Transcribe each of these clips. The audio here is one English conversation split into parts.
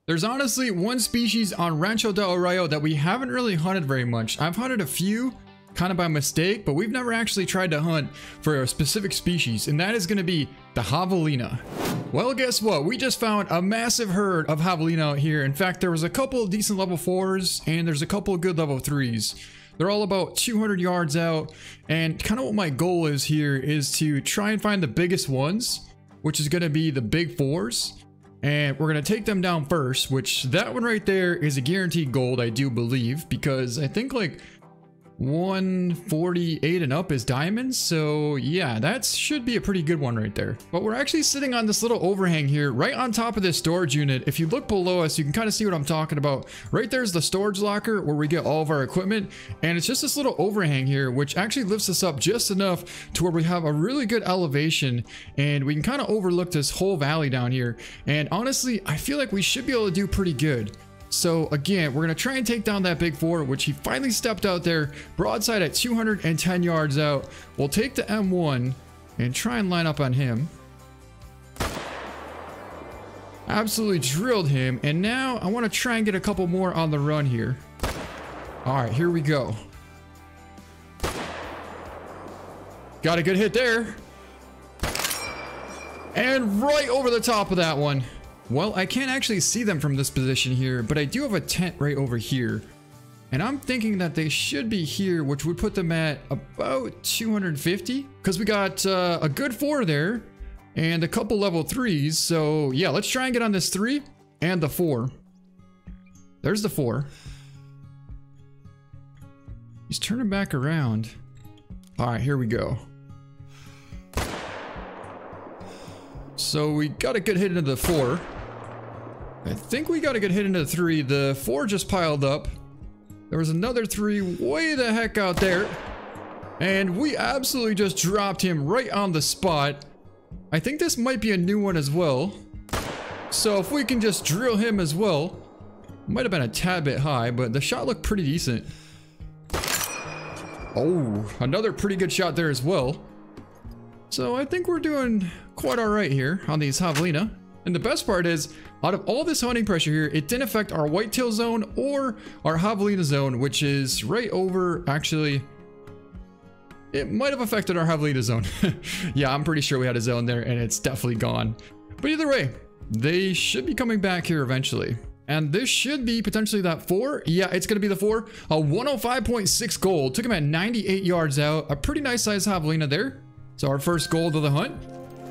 There's honestly one species on Rancho del Arroyo that we haven't really hunted very much. I've hunted a few, kind of by mistake, but we've never actually tried to hunt for a specific species, and that is going to be the Javelina. Well, guess what? We just found a massive herd of Javelina out here. In fact, there was a couple of decent level 4s, and there's a couple of good level 3s. They're all about 200 yards out, and kind of what my goal is here is to try and find the biggest ones, which is going to be the big 4s. And we're going to take them down first, which that one right there is a guaranteed gold, I do believe, because I think like 148 and up is diamonds. So yeah, that should be a pretty good one right there. But we're actually sitting on this little overhang here right on top of this storage unit. If you look below us, you can kind of see what I'm talking about. Right there's the storage locker where we get all of our equipment, and it's just this little overhang here which actually lifts us up just enough to where we have a really good elevation and we can kind of overlook this whole valley down here. And honestly, I feel like we should be able to do pretty good. So again, we're going to try and take down that big 4, which he finally stepped out there, broadside at 210 yards out. We'll take the M1 and try and line up on him. Absolutely drilled him. And now I want to try and get a couple more on the run here. All right, here we go. Got a good hit there. And right over the top of that one. Well, I can't actually see them from this position here, but I do have a tent right over here. And I'm thinking that they should be here, which would put them at about 250. Because we got a good 4 there and a couple level 3s. So yeah, let's try and get on this 3 and the 4. There's the 4. He's turning back around. All right, here we go. So we got a good hit into the 4. I think we got a good hit into the 3. The 4 just piled up. There was another 3 way the heck out there. And we absolutely just dropped him right on the spot. I think this might be a new one as well. So if we can just drill him as well. Might have been a tad bit high, but the shot looked pretty decent. Oh, another pretty good shot there as well. So I think we're doing quite all right here on these Javelina. And the best part is, out of all this hunting pressure here, it didn't affect our whitetail zone or our Javelina zone, which is right over, actually, it might have affected our Javelina zone. Yeah, I'm pretty sure we had a zone there and it's definitely gone. But either way, they should be coming back here eventually. And this should be potentially that 4. Yeah, it's going to be the 4. A 105.6 gold. Took him at 98 yards out. A pretty nice size Javelina there. So our first gold of the hunt.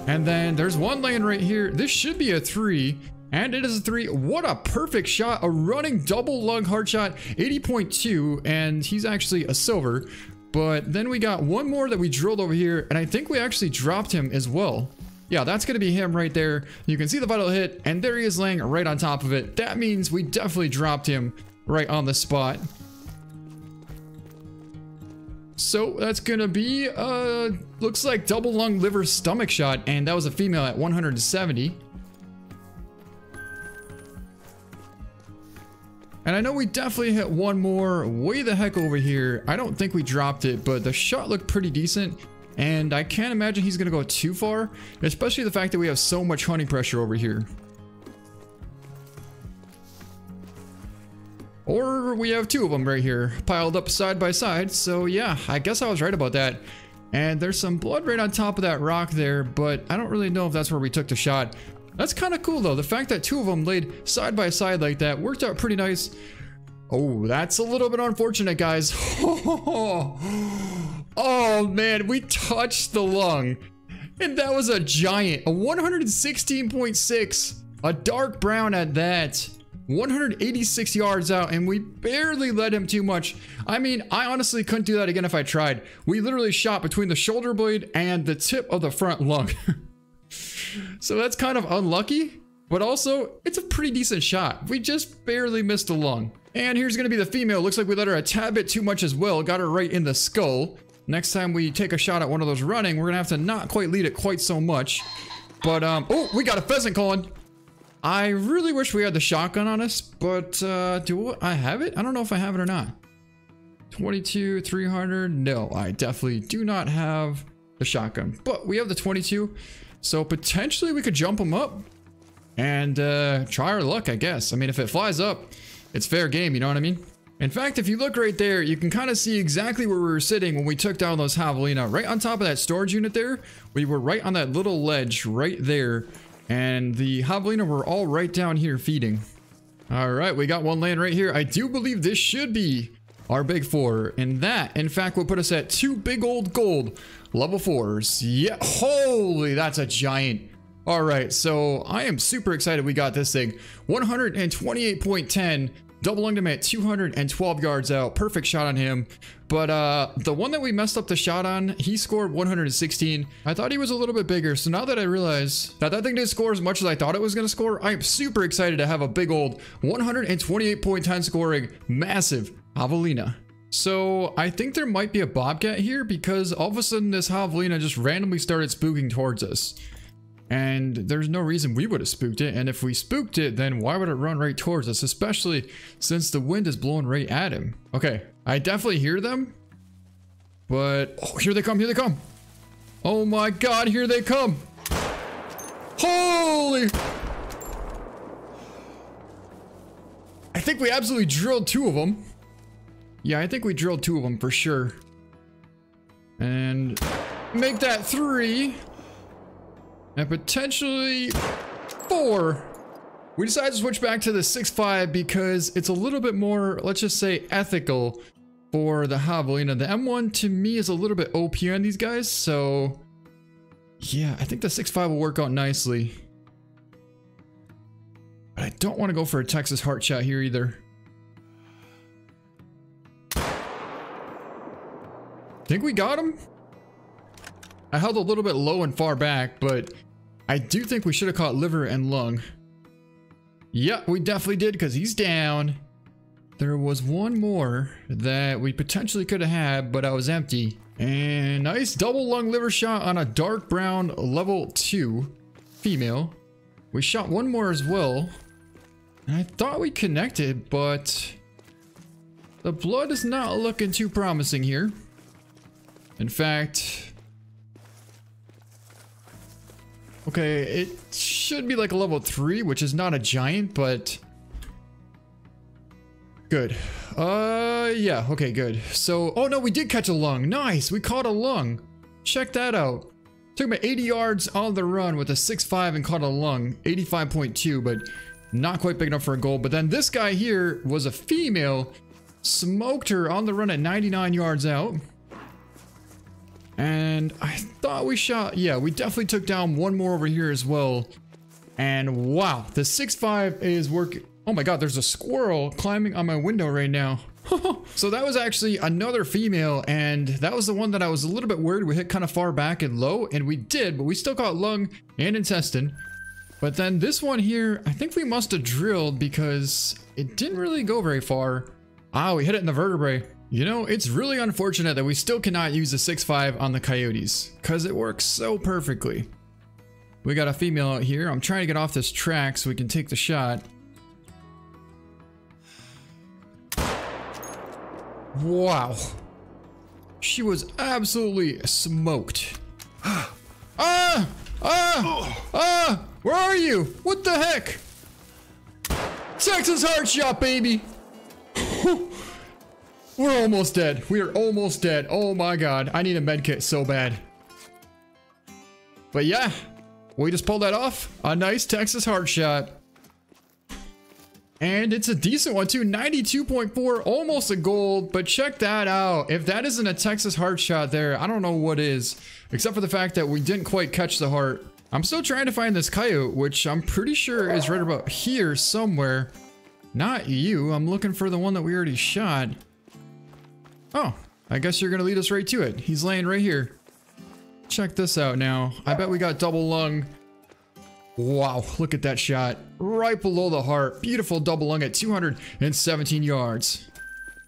And then there's one laying right here. This should be a 3. And it is a 3. What a perfect shot. A running double lung hard shot. 80.2. And he's actually a silver. But then we got one more that we drilled over here. And I think we actually dropped him as well. Yeah, that's going to be him right there. You can see the vital hit. And there he is laying right on top of it. That means we definitely dropped him right on the spot. So that's gonna be, looks like double lung liver stomach shot, and that was a female at 170. And I know we definitely hit one more way the heck over here. I don't think we dropped it, but the shot looked pretty decent, and I can't imagine he's gonna go too far, especially the fact that we have so much hunting pressure over here. Or we have 2 of them right here piled up side by side. So yeah, I guess I was right about that. And there's some blood right on top of that rock there, but I don't really know if that's where we took the shot. That's kind of cool though. The fact that 2 of them laid side by side like that worked out pretty nice. Oh, that's a little bit unfortunate, guys. Oh man, we touched the lung. And that was a giant, a 116.6, a dark brown at that. 186 yards out, and we barely led him too much. I mean, I honestly couldn't do that again if I tried. We literally shot between the shoulder blade and the tip of the front lung. So that's kind of unlucky, but also it's a pretty decent shot. We just barely missed the lung. And here's gonna be the female. Looks like we let her a tad bit too much as well. Got her right in the skull. Next time we take a shot at one of those running, we're gonna have to not quite lead it quite so much. But oh, we got a pheasant calling. I really wish we had the shotgun on us, but do I have it? I don't know if I have it or not. 22, 300. No, I definitely do not have the shotgun, but we have the 22. So potentially we could jump them up and try our luck, I guess. I mean, if it flies up, it's fair game, you know what I mean? In fact, if you look right there, you can kind of see exactly where we were sitting when we took down those Javelina. Right on top of that storage unit there, we were right on that little ledge right there. And the Javelina were all right down here feeding. All right, we got one land right here. I do believe this should be our big 4. And that, in fact, will put us at 2 big old gold level 4s. Yeah, holy, that's a giant. All right, so I am super excited we got this thing. 128.10. Double lunged him at 212 yards out. Perfect shot on him. But the one that we messed up the shot on, he scored 116. I thought he was a little bit bigger. So now that I realize that that thing didn't score as much as I thought it was going to score, I am super excited to have a big old 128.10 scoring massive Javelina. So I think there might be a Bobcat here because all of a sudden this Javelina just randomly started spooking towards us. And there's no reason we would have spooked it. And if we spooked it, then why would it run right towards us? Especially since the wind is blowing right at him. Okay, I definitely hear them. But, oh, here they come, here they come. Oh my God, here they come. Holy. I think we absolutely drilled 2 of them. Yeah, I think we drilled 2 of them for sure. And make that 3. And potentially 4. We decided to switch back to the 6.5 because it's a little bit more, let's just say, ethical for the Javelina. The M1 to me is a little bit OP on these guys. So yeah, I think the 6.5 will work out nicely. But I don't want to go for a Texas heart shot here either. Think we got him? I held a little bit low and far back, but I do think we should have caught liver and lung. Yeah, we definitely did because he's down. There was one more that we potentially could have had, but I was empty. And nice double lung liver shot on a dark brown level 2 female. We shot one more as well. And I thought we connected, but the blood is not looking too promising here. In fact, okay, it should be like a level 3, which is not a giant, but good. Yeah, okay, good. So, oh no, we did catch a lung. Nice, we caught a lung. Check that out. Took me 80 yards on the run with a 6.5 and caught a lung. 85.2, but not quite big enough for a goal. But then this guy here was a female. Smoked her on the run at 99 yards out. And I thought we shot, yeah, we definitely took down one more over here as well. And wow, the 6.5 is working. Oh my God, there's a squirrel climbing on my window right now. So that was actually another female, and that was the one that I was a little bit worried we hit kind of far back and low, and we did, but we still got lung and intestine. But then this one here, I think we must have drilled because it didn't really go very far. Ah, we hit it in the vertebrae. You know, it's really unfortunate that we still cannot use the 6.5 on the coyotes because it works so perfectly. We got a female out here. I'm trying to get off this track so we can take the shot. Wow. She was absolutely smoked. Where are you? What the heck? Texas heart shot, baby. We're almost dead. We are almost dead. Oh my God. I need a med kit so bad. But yeah, we just pulled that off. A nice Texas heart shot. And it's a decent one too. 92.4, almost a gold. But check that out. If that isn't a Texas heart shot there, I don't know what is. Except for the fact that we didn't quite catch the heart. I'm still trying to find this coyote, which I'm pretty sure is right about here somewhere. Not you. I'm looking for the one that we already shot. Oh, I guess you're gonna lead us right to it. He's laying right here. Check this out now. I bet we got double lung. Wow, look at that shot. Right below the heart. Beautiful double lung at 217 yards.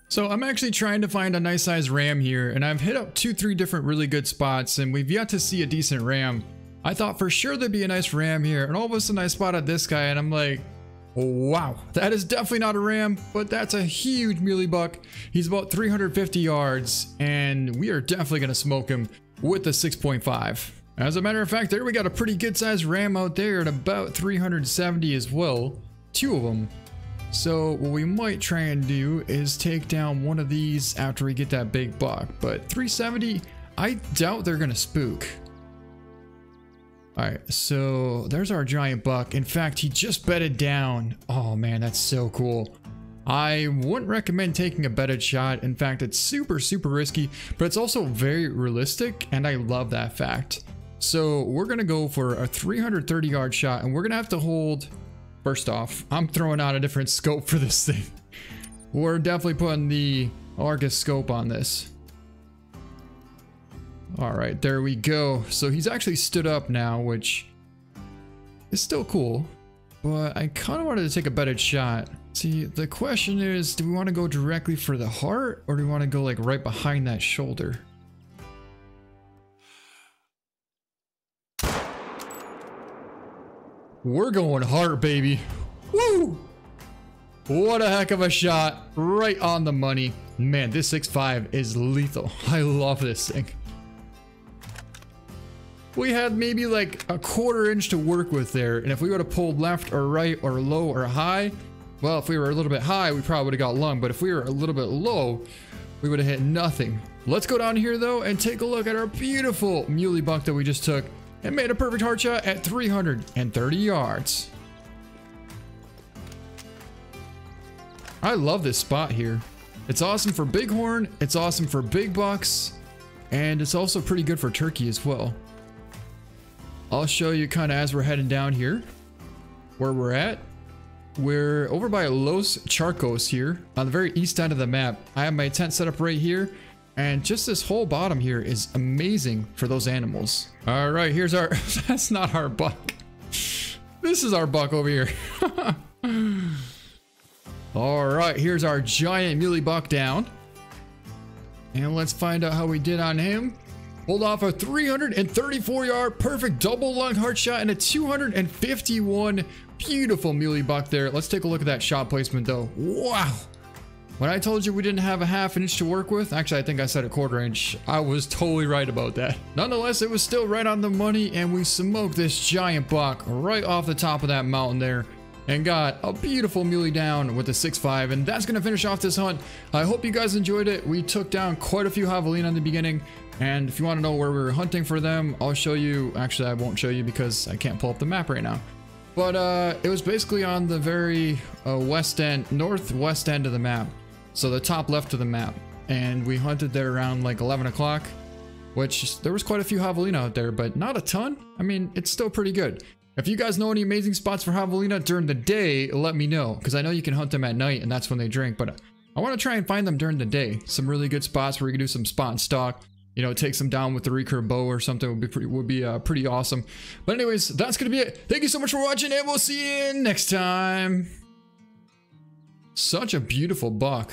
So I'm actually trying to find a nice size ram here, and I've hit up 2-3 different really good spots, and we've yet to see a decent ram. I thought for sure there'd be a nice ram here, and all of a sudden I spotted this guy, and I'm like, wow, that is definitely not a ram, but that's a huge mealy buck. He's about 350 yards, and we are definitely gonna smoke him with the 6.5. As a matter of fact, there we got a pretty good sized ram out there at about 370 as well. 2 of them. So what we might try and do is take down one of these after we get that big buck. But 370, I doubt they're gonna spook. Alright, so there's our giant buck. In fact, he just bedded down. Oh man, that's so cool. I wouldn't recommend taking a bedded shot. In fact, it's super risky, but it's also very realistic, and I love that fact. So we're gonna go for a 330 yard shot, and we're gonna have to hold. First off, I'm throwing out a different scope for this thing. We're definitely putting the Argus scope on this. All right, there we go. So he's actually stood up now, which is still cool, but I kind of wanted to take a bedded shot. See, the question is, do we want to go directly for the heart, or do we want to go like right behind that shoulder? We're going heart, baby. Woo! What a heck of a shot. Right on the money. Man, this 6.5 is lethal. I love this thing. We had maybe like a 1/4 inch to work with there. And if we would have pulled left or right or low or high, well, if we were a little bit high, we probably would have got lung. But if we were a little bit low, we would have hit nothing. Let's go down here though and take a look at our beautiful muley buck that we just took. And made a perfect heart shot at 330 yards. I love this spot here. It's awesome for bighorn, it's awesome for big bucks, and it's also pretty good for turkey as well. I'll show you kind of as we're heading down here where we're at. We're over by Los Charcos here on the very east end of the map. I have my tent set up right here. And just this whole bottom here is amazing for those animals. All right, here's our, that's not our buck. This is our buck over here. All right, here's our giant muley buck down. And let's find out how we did on him. Pulled off a 334 yard perfect double lung heart shot and a 251 beautiful muley buck there. Let's take a look at that shot placement though. Wow. When I told you we didn't have a 1/2 inch to work with, actually I think I said a 1/4 inch. I was totally right about that. Nonetheless, it was still right on the money, and we smoked this giant buck right off the top of that mountain there and got a beautiful muley down with the 6.5, and that's gonna finish off this hunt. I hope you guys enjoyed it. We took down quite a few Javelina in the beginning, and if you want to know where we were hunting for them, I'll show you. Actually, I won't show you because I can't pull up the map right now. But it was basically on the very west end, northwest end of the map. So the top left of the map, and we hunted there around like 11 o'clock, which there was quite a few Javelina out there, but not a ton. I mean, it's still pretty good. If you guys know any amazing spots for Javelina during the day, let me know, because I know you can hunt them at night and that's when they drink, but I want to try and find them during the day. Some really good spots where you can do some spot and stalk, you know, take some down with the recurve bow or something would be pretty awesome. But anyways, that's gonna be it. Thank you so much for watching, and we'll see you next time. Such a beautiful buck.